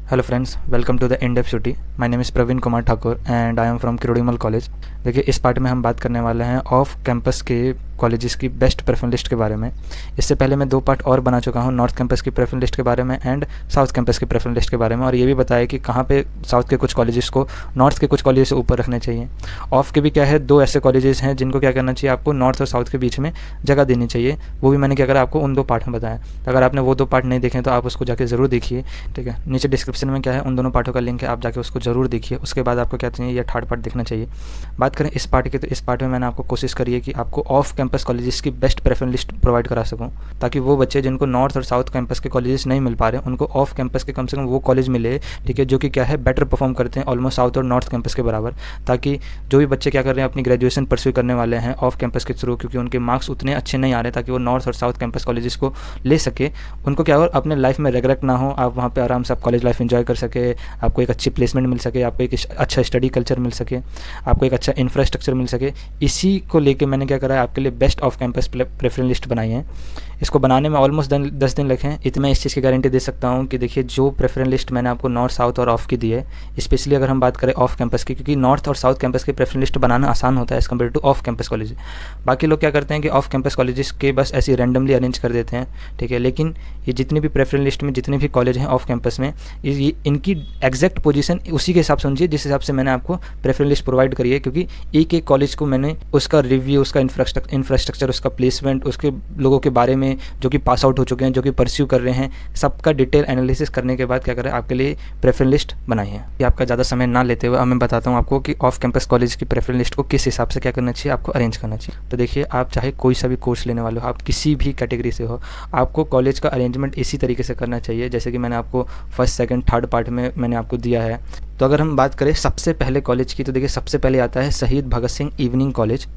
Hello friends, welcome to the in depth study. My name is Praveen Kumar Thakur and I am from Kirorimal college. देखिए, इस part में हम बात करने वाले हैं ऑफ कैंपस के कॉलेजेस की बेस्ट प्रेफरेंस लिस्ट के बारे में। इससे पहले मैं 2 पार्ट और बना चुका हूँ, नॉर्थ कैंपस की प्रेफरेंस लिस्ट के बारे में एंड साउथ कैंपस की प्रेफरेंस लिस्ट के बारे में, और ये भी बताया कि कहाँ पे साउथ के कुछ कॉलेजेस को नॉर्थ के कुछ कॉलेजेस से ऊपर रखने चाहिए। ऑफ के भी क्या है, 2 ऐसे कॉलेजेस हैं जिनको क्या करना चाहिए, आपको नॉर्थ और साउथ के बीच में जगह देनी चाहिए। वो भी मैंने क्या करा, आपको उन 2 पार्ट में बताया। अगर आपने वो 2 पार्ट नहीं देखे तो आप उसको जाके ज़रूर देखिए, ठीक है। नीचे डिस्क्रिप्शन में क्या है, उन दोनों पार्टों का लिंक है, आप जाके उसको ज़रूर देखिए। उसके बाद आपको क्या चाहिए, ये थर्ड पार्ट देखना चाहिए। बात करें इस पार्ट की, तो इस पार्ट में मैंने आपको कोशिश करी है कि आपको ऑफ कैंपस कॉलेजेस की बेस्ट प्रेफरेंस लिस्ट प्रोवाइड करा सकूं, ताकि वो बच्चे जिनको नॉर्थ और साउथ कैंपस के कॉलेजेस नहीं मिल पा रहे उनको ऑफ कैंपस के कम से कम वो कॉलेज मिले, ठीक है, जो कि क्या है, बेटर परफॉर्म करते हैं ऑलमोस्ट साउथ और नॉर्थ कैंपस के बराबर। ताकि जो भी बच्चे क्या कर रहे हैं, अपनी ग्रेजुएशन परस्यू करने वाले हैं ऑफ कैंपस के थ्रू, क्योंकि उनके मार्क्स उतने अच्छे नहीं आ रहे, ताकि वो नॉर्थ और साउथ कैंपस कॉलेजेस को ले सके, उनको क्या हो, अपने लाइफ में रिग्रेट ना हो, आप वहाँ पर आराम से आप कॉलेज लाइफ एंजॉय कर सके, आपको एक अच्छी प्लेसमेंट मिल सके, आपको एक अच्छा स्टडी कल्चर मिल सके, आपको एक अच्छा इंफ्रास्ट्रक्चर मिल सके। इसी को लेके मैंने क्या करा है, आपके लिए best off campus preference list बनाई है। इसको बनाने में ऑलमोस्ट 10 दिन लगे हैं। इतने इस चीज़ की गारंटी दे सकता हूँ कि देखिए, जो प्रेफरेंस लिस्ट मैंने आपको नॉर्थ साउथ और ऑफ की दी है, स्पेशली अगर हम बात करें ऑफ कैंपस की, क्योंकि नॉर्थ और साउथ कैंपस की प्रेफरेंस लिस्ट बनाना आसान होता है as compare two off campus college. बाकी लोग क्या करते हैं कि ऑफ कैंपस कॉलेजेस के बस ऐसे रैंडमली अरेंज कर देते हैं, ठीक है। लेकिन ये जितनी भी प्रेफरेंस लिस्ट में जितने भी कॉलेज हैं ऑफ कैंपस में, ये इनकी एग्जैक्ट पोजीशन उसी के हिसाब से समझिए जिस हिसाब से मैंने आपको प्रेफरेंस लिस्ट प्रोवाइड करी है। क्योंकि एक एक कॉलेज को मैंने उसका रिव्यू, उसका इंफ्रास्ट्रक्चर, उसका प्लेसमेंट, उसके लोगों के बारे में जो कि पास आउट हो चुके हैं, जो कि परस्यू कर रहे हैं, सबका डिटेल एनालिसिस करने के बाद क्या करें, आपके लिए प्रेफरेंस लिस्ट बनाई है। ये आपका ज़्यादा समय ना लेते हुए मैं बताता हूँ आपको कि ऑफ कैंपस कॉलेज की प्रेफरेंस लिस्ट को किस हिसाब से क्या करना चाहिए, आपको अरेंज करना चाहिए। तो देखिए, आप चाहे कोई सा भी कोर्स लेने वाले हो, आप किसी भी कैटेगरी से हो, आपको कॉलेज का अरेंजमेंट इसी तरीके से करना चाहिए जैसे कि मैंने आपको फर्स्ट, सेकंड, थर्ड पार्ट में मैंने आपको दिया है। तो अगर हम बात करें सबसे पहले कॉलेज की, तो देखिए सबसे पहले आता है शहीद भगत सिंह इवनिंग कॉलेज।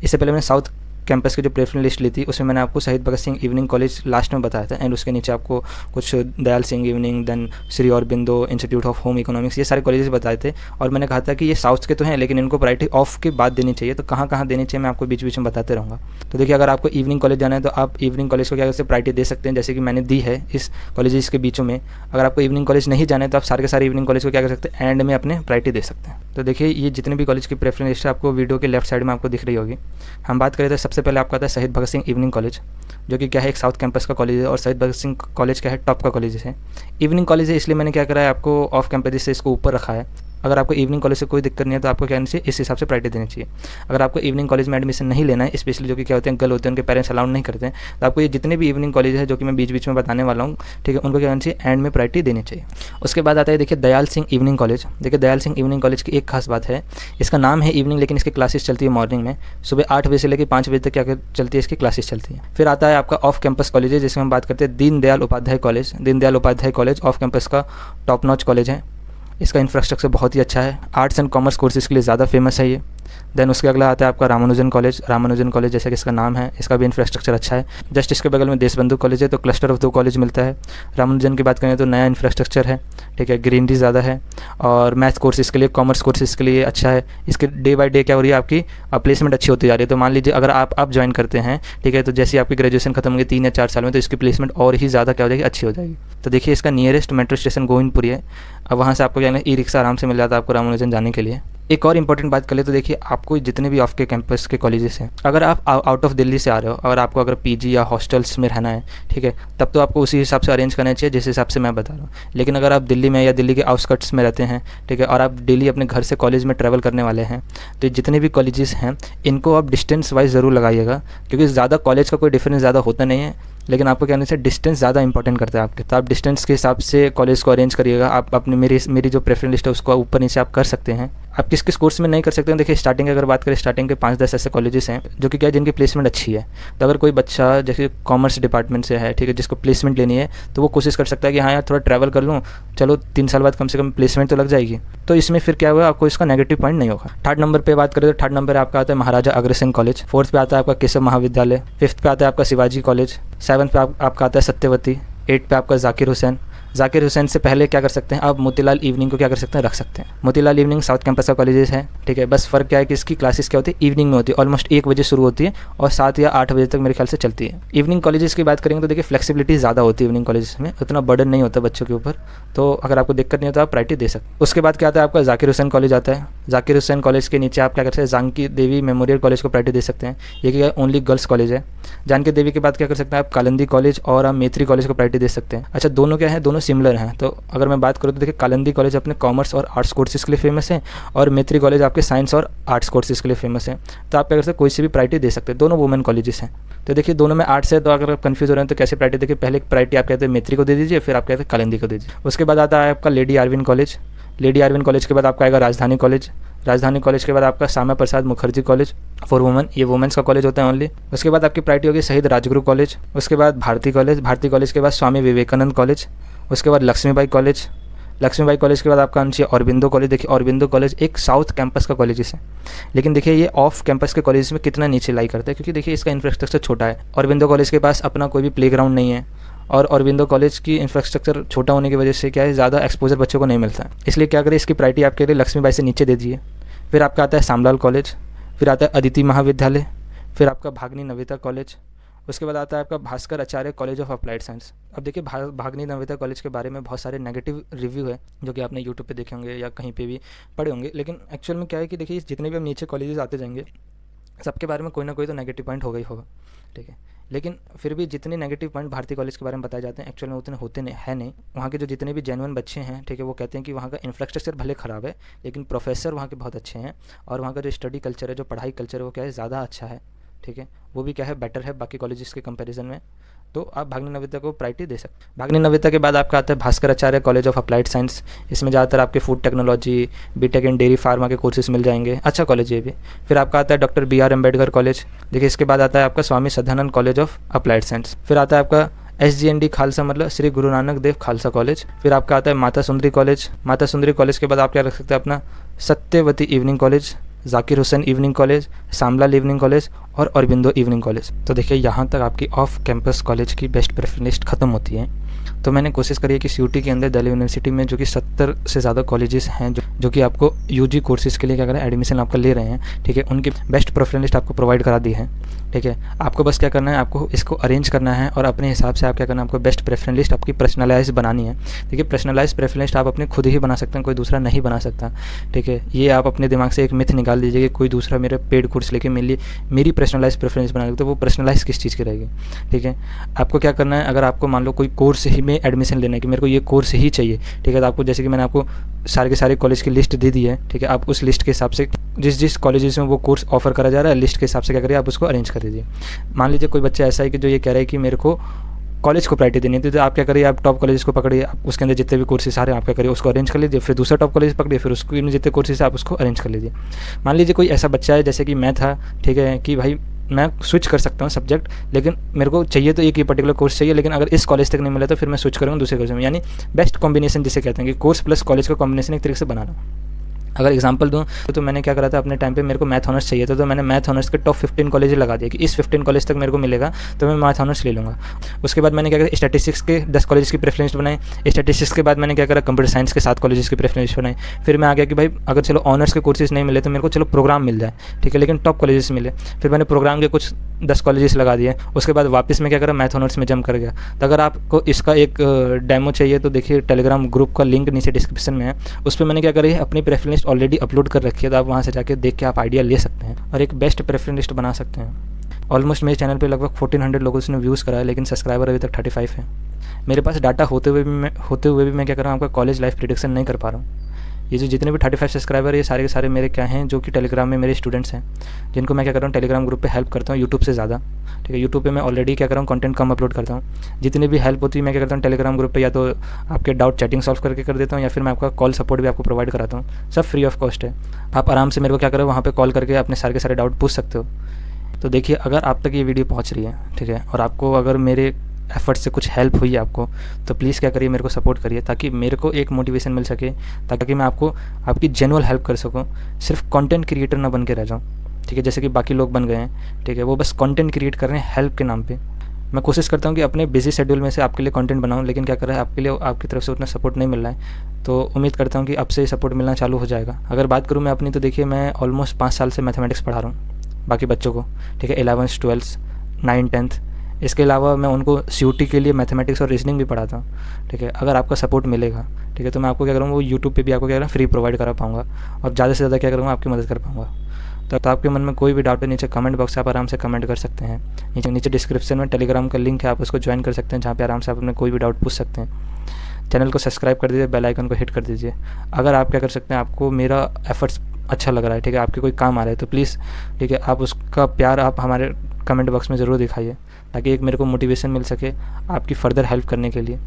इससे पहले मैंने साउथ कैंपस की जो प्रेफरेंस लिस्ट ली थी, उसमें मैंने आपको Shaheed Bhagat Singh evening college last में बताया था, एंड उसके नीचे आपको कुछ Dayal Singh evening, then Shri Aurobindo, institute of home economics, ये सारे कॉलेजेस बताए थे। और मैंने कहा था कि ये साउथ के तो हैं, लेकिन इनको प्रायोरिटी ऑफ के बाद देनी चाहिए। तो कहाँ कहाँ देनी चाहिए मैं आपको बीच बीच में बताते रहूँगा। तो देखिए, अगर आपको इवनिंग कॉलेज जाना है तो आप इवनिंग कॉलेज को क्या करते हैं, प्रायोरिटी दे सकते हैं, जैसे कि मैंने दी है इस कॉलेजेस के बीचों में। अगर आपको इवनिंग कॉलेज नहीं जाना है तो आप सारे के सारे इवनिंग कॉलेज को क्या कर सकते हैं, एंड में अपने प्रायोरिटी दे सकते हैं। तो देखिए, ये जितने भी कॉलेज की प्रेफरेंस लिस्ट है आपको वीडियो के लेफ्ट साइड में आपको दिख रही होगी। हम बात करें तो सबसे पहले आपका आता है शहीद भगत सिंह इवनिंग कॉलेज, जो कि क्या है, एक साउथ कैंपस का कॉलेज है, और शहीद भगत सिंह कॉलेज क्या है, टॉप का कॉलेज है। इवनिंग कॉलेज है, इसलिए मैंने क्या करा है, आपको ऑफ कैंपस से इसको ऊपर रखा है। अगर आपको इवनिंग कॉलेज से कोई दिक्कत नहीं है तो आपको क्या करना चाहिए, इस हिसाब से प्रायोरिटी देनी चाहिए। अगर आपको इवनिंग कॉलेज में एडमिशन नहीं लेना है, स्पेशली जो कि क्या होते हैं, गर्ल होते हैं, उनके पेरेंट्स अलाउड नहीं करते हैं, तो आपको ये जितने भी इवनिंग कॉलेज है जो कि मैं बीच बीच में बताने वाला हूँ, ठीक है, उनको क्या करना चाहिए, एंड में प्रायोरिटी देनी चाहिए। उसके बाद आता है देखिए दयाल सिंह इवनिंग कॉलेज। देखिए, दयाल सिंह इवनिंग कॉलेज की एक खास बात है, इसका नाम है इवनिंग, लेकिन इसकी क्लासेस चलती है मॉर्निंग में, सुबह 8 बजे से लेकर 5 बजे तक क्या चलती है, इसकी क्लासेस चलती है। फिर आता है आपका ऑफ कैंपस कॉलेज है, जिसमें हम बात करते हैं Deendayal Upadhyaya college. Deendayal Upadhyaya college off campus का टॉप नॉच कॉलेज है। इसका इंफ्रास्ट्रक्चर बहुत ही अच्छा है, आर्ट्स एंड कॉमर्स कोर्सेज के लिए ज़्यादा फेमस है ये। देन उसके अगला आता है आपका रामानुजन कॉलेज। रामानुजन कॉलेज जैसा कि इसका नाम है, इसका भी इंफ्रास्ट्रक्चर अच्छा है। जस्ट इसके बगल में देशबंधु कॉलेज है, तो क्लस्टर ऑफ 2 कॉलेज मिलता है। रामानुजन की बात करें तो नया इंफ्रास्ट्रक्चर है, ठीक है, ग्रीनरी ज़्यादा है, और मैथ कोर्सेज़ के लिए, कॉमर्स कोर्सेज़ के लिए अच्छा है। इसके डे बाय डे क्या हो रही है, आपकी प्लेसमेंट अच्छी होती जा रही है। तो मान लीजिए अगर आप ज्वाइन करते हैं, ठीक है, तो जैसे आपकी ग्रेजुएशन खत्म होगी 3 या 4 साल में, तो इसकी प्लेसमेंट और ही ज़्यादा क्या हो जाएगी, अच्छी हो जाएगी। तो देखिए, इसका नियरेस्ट मेट्रो स्टेशन गोविंदपुरी है। अब वहाँ से आपको क्या है, ई-रिक्शा आराम से मिल जाता है आपको रामानुजन जाने के लिए। एक और इंपॉर्टेंट बात कर ले तो देखिए, आपको जितने भी ऑफ के कैंपस के कॉलेजेस हैं, अगर आप आउट ऑफ दिल्ली से आ रहे हो, अगर आपको अगर पीजी या हॉस्टल्स में रहना है, ठीक है, तब तो आपको उसी हिसाब से अरेंज करना चाहिए जिस हिसाब से मैं बता रहा हूँ। लेकिन अगर आप दिल्ली में या दिल्ली के आउटस्कर्ट्स में रहते हैं, ठीक है, और आप डेली अपने घर से कॉलेज में ट्रैवल करने वाले हैं, तो जितने भी कॉलेजेस हैं इनको आप डिस्टेंस वाइज ज़रूर लगाइएगा, क्योंकि ज़्यादा कॉलेज का कोई डिफरेंस ज़्यादा होता नहीं है, लेकिन आपको क्या करना चाहिए, डिस्टेंस ज़्यादा इंपॉर्टेंट करता है आपके। तो आप डिस्टेंस के हिसाब से कॉलेज को अरेंज करिएगा। आप अपने मेरी जो प्रेफरेंस लिस्ट है उसको ऊपर नीचे आप कर सकते हैं। आप किस किस कोर्स में नहीं कर सकते हैं, देखिए स्टार्टिंग की अगर बात करें, स्टार्टिंग के 5-10 ऐसे कॉलेजेस हैं जो कि क्या है, जिनकी प्लेसमेंट अच्छी है। तो अगर कोई बच्चा जैसे कॉमर्स डिपार्टमेंट से है, ठीक है, जिसको प्लेसमेंट लेनी है, तो वो कोशिश कर सकता है कि हाँ यार, थोड़ा ट्रैवल कर लूँ, चलो 3 साल बाद कम से कम प्लेसमेंट तो लग जाएगी। तो इसमें फिर क्या हुआ, आपको इसका नेगेटिव पॉइंट नहीं होगा। थर्ड नंबर पर बात करें तो थर्ड नंबर आपका आता है महाराजा अग्रसेन कॉलेज। फोर्थ पे आता है आपका केशव महाविद्यालय। फिफ्थ पे आता है आपका शिवाजी कॉलेज। सेवन्थ पे आपका आता है सत्यवती। 8 पे आपका जाकिर हुसैन। जाकिर हुसैन से पहले क्या कर सकते हैं, आप मोतीलाल इवनिंग को क्या कर सकते हैं, रख सकते हैं। मोतीलाल इवनिंग साउथ कैंपस का कॉलेजेस है, ठीक है। बस फ़र्क क्या है कि इसकी क्लासेस क्या होती है, इवनिंग में होती है, ऑलमोस्ट 1 बजे शुरू होती है और 7 या 8 बजे तक मेरे ख्याल से चलती है। इवनिंग कॉलेजेस की बात करेंगे तो देखिए फ्लेक्सिबिलिटी ज़्यादा होती है इवनिंग कॉलेजेस में, उतना बर्डन नहीं होता बच्चों के ऊपर, तो अगर आपको दिक्कत नहीं होता आप प्रायोरिटी दे सकते हैं। उसके बाद क्या आता है आपका जाकिर हुसैन कॉलेज आता है। जाकिर हुसैन कॉलेज के नीचे आप क्या कर सकते हैं, जानकी देवी मेमोरियल कॉलेज को प्रायोरिटी दे सकते हैं, ये क्या ओनली गर्ल्स कॉलेज है। जानकी देवी के बाद क्या कर सकते हैं आप कालिंदी कॉलेज और आप मैत्री कॉलेज को प्रायोरिटी दे सकते हैं। अच्छा, दोनों क्या है, दोनों सिमिलर हैं। तो अगर मैं बात करूँ तो देखिए कालिंदी कॉलेज अपने कॉमर्स और आर्ट्स कोर्सेज के लिए फेमस है और मैत्री कॉलेज आपके साइंस और आर्ट्स कोर्सेज के लिए फेमस है। तो आप क्या कर सकते हैं, कोई से भी प्रायोरिटी दे सकते हैं, दोनों वुमेन कॉलेजेस हैं। तो देखिए दोनों में आर्ट्स है, तो अगर आप कन्फ्यूज हो रहे हैं तो कैसे प्रायोरिटी देखिए, पहले प्रायोरिटी आप कहते हैं मैत्री को दे दीजिए, फिर आप कहते हैं कालिंदी को दे दीजिए। उसके बाद आता है आपका lady Arvin college. Lady Arvin college के बाद आपका आएगा राजधानी कॉलेज। राजधानी कॉलेज के बाद आपका Shyama Prasad Mukherjee college for women, ये वुमेन्स का कॉलेज होता है ओनली। उसके बाद आपकी प्रायोरिटी होगी शहीद राजगुरु कॉलेज। उसके बाद भारती कॉलेज। भारती कॉलेज के बाद स्वामी विवेकानंद कॉलेज। उसके बाद लक्ष्मीबाई कॉलेज। लक्ष्मीबाई कॉलेज के बाद आपका आना चाहिए औरबिंदो कॉलेज। देखिए औरबिंदो कॉलेज एक साउथ कैंपस का कॉलेज है, लेकिन देखिए ये ऑफ कैंपस के कॉलेज में कितना नीचे लाई करता है, क्योंकि देखिए इसका इंफ्रास्ट्रक्चर छोटा है। औरबिंदो कॉलेज के पास अपना कोई भी प्लेग्राउंड नहीं है और औरबिंदो कॉलेज की इंफ्रास्ट्रक्चर छोटा होने की वजह से क्या है, ज़्यादा एक्सपोजर बच्चों को नहीं मिलता है। इसलिए क्या करें, इसकी प्रायोरिटी आपके लिए लक्ष्मीबाई से नीचे दे दीजिए। फिर आपका आता है श्यामलाल कॉलेज, फिर आता है अदिति महाविद्यालय, फिर आपका भागनी नविता कॉलेज। उसके बाद आता है आपका भास्कर आचार्य कॉलेज ऑफ अप्लाइड साइंस। अब देखिए भागनी नविता कॉलेज के बारे में बहुत सारे नेगेटिव रिव्यू है जो कि आपने यूट्यूब पे देखे होंगे या कहीं पे भी पढ़े होंगे, लेकिन एक्चुअल में क्या है कि देखिए जितने भी हम नीचे कॉलेजेस आते जाएंगे सबके बारे में कोई ना कोई तो नेगेटिव पॉइंट होगा ही होगा, ठीक है। लेकिन फिर भी जितने नेगेटिव पॉइंट भारती कॉलेज के बारे में बताए जाते हैं एक्चुअल में उतने होते नहीं है नहीं। वहाँ के जो जितने भी जेन्युइन बच्चे हैं, ठीक है, वो कहते हैं कि वहाँ का इंफ्रास्ट्रक्चर भले ख़राब है लेकिन प्रोफेसर वहाँ के बहुत अच्छे हैं और वहाँ का जो स्टडी कल्चर है, जो पढ़ाई कल्चर है, वो क्या है ज़्यादा अच्छा है, ठीक है, वो भी क्या है बेटर है बाकी कॉलेजेस के कंपैरिजन में। तो आप भागनी नविता को प्रायोरिटी दे सकते हैं। भागनी नविता के बाद आपका आता है भास्कर आचार्य कॉलेज ऑफ अप्लाइड साइंस। इसमें ज़्यादातर आपके फूड टेक्नोलॉजी, बीटेक इन डेयरी फार्मा के कोर्सेज मिल जाएंगे, अच्छा कॉलेज ये भी। फिर आपका आता है डॉक्टर BR अम्बेडकर कॉलेज। देखिए इसके बाद आता है आपका Swami Sadanand college of applied science. फिर आता है आपका SGND खालसा, मतलब श्री गुरु नानक देव खालसा कॉलेज। फिर आपका आता है माता सुंदरी कॉलेज। माता सुंदरी कॉलेज के बाद आप क्या रख सकते हैं अपना Satyavati evening college, Zakir Hussain evening college, Shyamlal evening college और अरबिंदो इवनिंग कॉलेज। तो देखिए यहाँ तक आपकी ऑफ कैंपस कॉलेज की बेस्ट प्रेफरेंस लिस्ट खत्म होती है। तो मैंने कोशिश करी है कि CUT के अंदर दिल्ली यूनिवर्सिटी में जो कि 70 से ज़्यादा कॉलेजेस हैं जो कि आपको UG कोर्सेज़ के लिए क्या करें एडमिशन आपका ले रहे हैं, ठीक है, उनकी बेस्ट प्रेफरेंस लिस्ट आपको प्रोवाइड करा दी है, ठीक है। आपको बस क्या करना है, आपको इसको अरेंज करना है और अपने हिसाब से आप क्या करना है, आपको बेस्ट प्रेफरेंस लिस्ट आपकी पर्सनलाइज बनानी है। देखिए पर्सनलाइज प्रेफरेंस लिस्ट आप अपने खुद ही बना सकते हैं, कोई दूसरा नहीं बना सकता, ठीक है। ये आप अपने दिमाग से एक मिथ निकाल दीजिए कि कोई दूसरा मेरा पेड कोर्स लेके मेरी पर्सनलाइज प्रेफरेंस बना, तो वो पर्सनलाइज किस चीज़ की रहेगी, ठीक है। आपको क्या करना है, अगर आपको मान लो कोई कोर्स ही में एडमिशन लेना है कि मेरे को ये कोर्स ही चाहिए, ठीक है, तो आपको जैसे कि मैंने आपको सारे के सारे कॉलेज की लिस्ट दे दी है, ठीक है, आप उस लिस्ट के हिसाब से जिस कॉलेजेस में वो कोर्स ऑफर करा जा रहा है लिस्ट के हिसाब से क्या करिए आप उसको अरेंज कर दीजिए। मान लीजिए कोई बच्चा ऐसा है कि जो ये कह रहा है कि मेरे को कॉलेज को प्रायोरिटी देनी है, तो आप क्या करिए, आप टॉप कॉलेज को पकड़िए, आप उसके अंदर जितने भी कोर्सेज आ रहे हैं आप क्या करिए उसको अरेंज कर लीजिए, फिर दूसरा टॉप कॉलेज पकड़िए, फिर उसको जितने कोर्सेज आप उसको अरेंज कर लीजिए। मान लीजिए कोई ऐसा बच्चा है जैसे कि मैं था, ठीक है, कि भाई मैं स्विच कर सकता हूँ सब्जेक्ट, लेकिन मेरे को चाहिए तो एक ही पर्टिकुलर कोर्स चाहिए, लेकिन अगर इस कॉलेज तक नहीं मिला तो फिर मैं स्विच करूँगा दूसरे कॉलेज में, यानी बेस्ट कॉम्बिनेशन जिसे कहते हैं कि कोर्स प्लस कॉलेज का कॉम्बिनेशन एक तरीके से बनाना। अगर एग्जांपल दूं तो मैंने क्या करा था अपने टाइम पे, मेरे को मैथ ऑनर्स चाहिए था, तो मैंने मैथ ऑनर्स के टॉप 15 कॉलेज लगा दिया कि इस 15 कॉलेज तक मेरे को मिलेगा तो मैं मैथ ऑनर्स ले लूँगा। उसके बाद मैंने क्या करा, स्टैटिस्टिक्स के 10 कॉलेज की प्रेफरेंस बनाई। स्टैटिस्टिक्स के बाद मैंने क्या करा, कंप्यूटर साइंस के 7 कॉलेज की प्रेफरेंस बनाई। फिर मैं आ गया कि भाई अगर चलो ऑनर्स के कोर्सेज नहीं मिले तो मेरे को चलो प्रोग्राम मिल जाए, ठीक है, लेकिन टॉप कॉलेजेस मिले। फिर मैंने प्रोग्राम के कुछ 10 कॉलेजेस लगा दिए। उसके बाद वापस में क्या करा, मैथ ऑनर्स में जंप कर गया। तो अगर आपको इसका एक डेमो चाहिए तो देखिए टेलीग्राम ग्रुप का लिंक नीचे डिस्क्रिप्शन में है, उस पर मैंने क्या करी है अपनी प्रेफरेंस लिस्ट ऑलरेडी अपलोड कर रखी है, तो आप वहाँ से जाके देख के आप आइडिया ले सकते हैं और एक बेस्ट प्रेफरेंस लिस्ट बना सकते हैं। ऑलमोस्ट मेरे चैनल पे लगभग 1400 लोगों ने व्यूज़ करा है, लेकिन सब्सक्राइबर अभी तक 35 है। मेरे पास डाटा होते हुए भी मैं क्या कर रहा हूँ, आपका कॉलेज लाइफ प्रेडिक्शन नहीं कर पा रहा हूँ। ये जो जितने भी 35 सब्सक्राइबर ये सारे के सारे मेरे क्या हैं, जो कि टेलीग्राम में मेरे स्टूडेंट्स हैं, जिनको मैं क्या कर रहा हूँ टेलीग्राम ग्रुप पे हेल्प करता हूँ यूट्यूब से ज़्यादा, ठीक है। यूट्यूब पे मैं ऑलरेडी क्या कर रहा हूँ कंटेंट कम अपलोड करता हूँ। जितनी भी हेल्प होती है मैं क्या करता हूँ टेलीग्राम ग्रुप पे, या तो आपके डाउट चैटिंग सॉल्व करके कर देता हूँ, या फिर मैं आपका कॉल सपोर्ट भी आपको प्रोवाइड कराता हूँ, सब फ्री ऑफ कॉस्ट है। आप आराम से मेरे को क्या करो वहाँ पर कॉल करके अपने सारे के सारे डाउट पूछ सकते हो। तो देखिए अगर आप तक ये वीडियो पहुँच रही है, ठीक है, और आपको अगर मेरे एफर्ट से कुछ हेल्प हुई है आपको, तो प्लीज़ क्या करिए मेरे को सपोर्ट करिए, ताकि मेरे को एक मोटिवेशन मिल सके, ताकि मैं आपको आपकी जेन्युइन हेल्प कर सकूं, सिर्फ कंटेंट क्रिएटर ना बन के रह जाऊं, ठीक है, जैसे कि बाकी लोग बन गए हैं, ठीक है, वो बस कंटेंट क्रिएट कर रहे हैं हेल्प के नाम पे। मैं कोशिश करता हूँ कि अपने बिजी शेड्यूल में से आपके लिए कंटेंट बनाऊँ, लेकिन क्या कर रहा है आपके लिए आपकी तरफ से उतना सपोर्ट नहीं मिल रहा है। तो उम्मीद करता हूँ कि अब से सपोर्ट मिलना चालू हो जाएगा। अगर बात करूँ मैं अपनी, तो देखिए मैं ऑलमोस्ट 5 साल से मैथमेटिक्स पढ़ा रहा हूँ बाकी बच्चों को, ठीक है, 11th 12th 9th 10th। इसके अलावा मैं उनको CUT के लिए मैथमेटिक्स और रीजनिंग भी पढ़ाता हूँ, ठीक है। अगर आपका सपोर्ट मिलेगा, ठीक है, तो मैं आपको क्या करूँगा, वो यूट्यूब पे भी आपको क्या करूँगा, फ्री प्रोवाइड करा पाऊँगा और ज़्यादा से ज़्यादा क्या करूँगा, आपकी मदद कर पाऊँगा। तो आपके मन में कोई भी डाउट है, नीचे कमेंट बॉक्स से आप आराम से कमेंट कर सकते हैं। नीचे डिस्क्रिप्शन में टेलीग्राम का लिंक है, आप उसको ज्वाइन कर सकते हैं, जहाँ पे आराम से आप अपने कोई भी डाउट पूछ सकते हैं। चैनल को सब्सक्राइब कर दीजिए, बेल आइकन को हिट कर दीजिए। अगर आप क्या कर सकते हैं, आपको मेरा एफर्ट्स अच्छा लग रहा है, ठीक है, आपके कोई काम आ रहा है, तो प्लीज़, ठीक है, आप उसका प्यार आप हमारे कमेंट बॉक्स में ज़रूर दिखाइए, ताकि एक मेरे को मोटिवेशन मिल सके आपकी फ़र्दर हेल्प करने के लिए।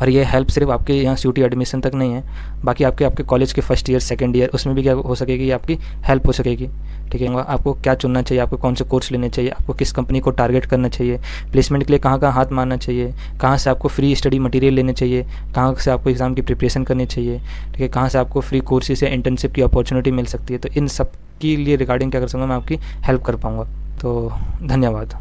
और ये हेल्प सिर्फ आपके यहाँ CUT एडमिशन तक नहीं है, बाकी आपके कॉलेज के फर्स्ट ईयर सेकंड ईयर उसमें भी क्या हो सकेगी, ये आपकी हेल्प हो सकेगी, ठीक है। आपको क्या चुनना चाहिए, आपको कौन से कोर्स लेने चाहिए, आपको किस कंपनी को टारगेट करना चाहिए, प्लेसमेंट के लिए कहाँ कहाँ हाथ मारना चाहिए, कहाँ से आपको फ्री स्टडी मटेरियल लेने चाहिए, कहाँ से आपको एग्ज़ाम की प्रिपरेशन करनी चाहिए, ठीक है, कहाँ से आपको फ्री कोर्सेज या इंटर्नशिप की अपॉर्चुनिटी मिल सकती है। तो इन सब के लिए रिगार्डिंग क्या कर सकूँगा, मैं आपकी हेल्प कर पाऊँगा। तो धन्यवाद।